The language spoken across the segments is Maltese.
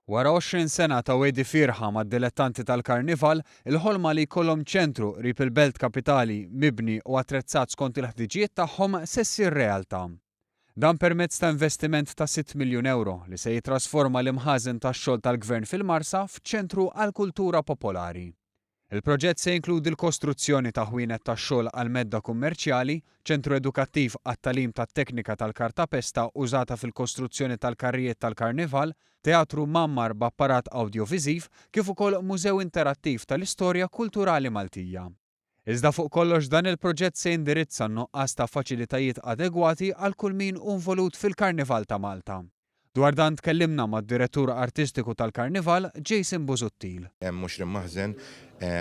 Wara 20 sena ta' wedi firħa mad-dilettanti tal-karnival, il-ħolma li jkollhom ċentru qrib il-Belt Kapitali mibni u attrezzat skont il-ħtiġijiet tagħhom se ssir realtà. Dan permezz ta' investiment ta' 6 miljun euro li se jitrasforma l-imħażen tax-xogħol tal-Gvern fil-Marsa f'ċentru għall-kultura popolari. Il-proġett se jinkludi l-kostruzzjoni ta' ħwienet tax-xogħol għal medda kummerċjali, ċentru edukattiv għat-tagħlim tat-teknika tal-kartapesta użata fil-kostruzzjoni tal-karrijiet tal-karnival, teatru mammar b'apparat awdjoviżiv kif ukoll mużew interattiv tal-istorja kulturali Maltija. Iżda fuq kollox dan il-proġett se jindirizza n-nuqqas ta' faċilitajiet adegwati għal kull min involut fil-Karnival ta' Malta. Dwar dan tkellimna mad-direttur artistiku tal-Karnival, Jason Busuttil. Hemm mhux rimmaħżen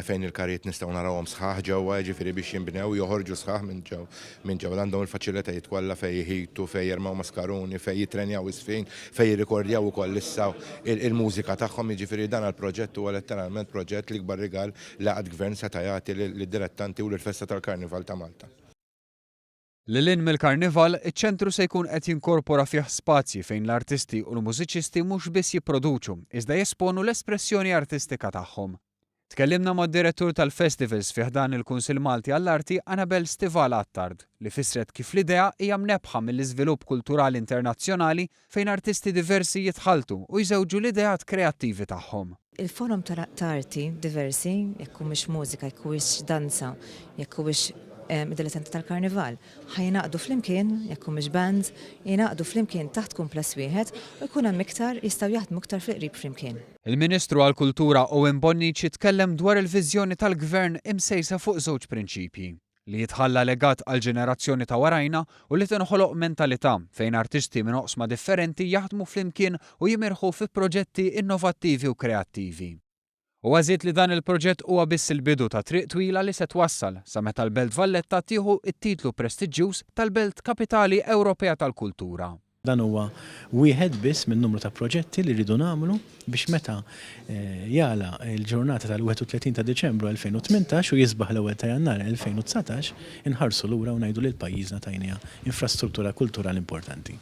fejn il-karrijiet nistgħu narawhom sħaħ ġewwa jiġifieri biex jinbnew joħorġu sħaħ minn ġewwa għandhom il-faċilitajiet kollha fejn jħitu, fejn jermaw maskaruni, fejn jitrenjaw isfin, fejn jirrikordjaw ukoll issa il-mużika tagħhom, jiġifieri dan għall-proġett huwa letteralment proġett li kbar rigal li għad gvern seta' jagħti lid-dilettanti u lill-Festa tal-Karnival ta' Malta. Lilin mill-Karnival, iċ-ċentru se jkun qed jinkorpora fih spazji fejn l-artisti u l-mużiċisti mhux biss jipproduċu, iżda jesponu l-espressjoni artistika tagħhom. Tkellimna mad-direttur tal-festivals fih dan il-Kunsill Malti għall-Arti Annabel Stival Attard li fissret kif l-idea hija mnebħa mill-iżvilupp kulturali internazzjonali fejn artisti diversi jitħaltu u jżewġu l-ideat kreattivi tagħhom. Il-forum ta' arti diversi, jekk mhux mużika, jekk huwiex danza, jekk huwiex dilettanti tal-Karnival, ħajnaqdu flimkien, jekk mhux bands, jinaqdu flimkien taħt kumpless wieħed u jkun hemm iktar jistgħu jaħdmu iktar fil-qrib flimkien. Il-Ministru għall-Kultura Owen Bonnici tkellem dwar il-viżjoni tal-Gvern imsejsa fuq żewġ prinċipji li jitħalla legat għal ġenerazzjoni ta' warajna u li tinħoloq mentalità fejn artisti minn oqsma differenti jaħdmu flimkien u jimirħu fi proġetti innovattivi u kreattivi. U għażiet li dan il-proġett huwa biss il-bidu ta' triq twila li se twassal sa meta l-Belt Valletta tieħu it-titlu prestiġjuż tal-Belt Kapitali Ewropea tal-Kultura. Dan huwa wieħed biss minn numru ta' proġetti li rridu nagħmlu biex meta jala l-ġurnata tal-31 ta' Diċembru 2018 u jisbaħ l-ewwel ta' Jannar 2019 inħarsu lura u ngħidu lil pajjiżna tajnija infrastruttura kulturali importanti.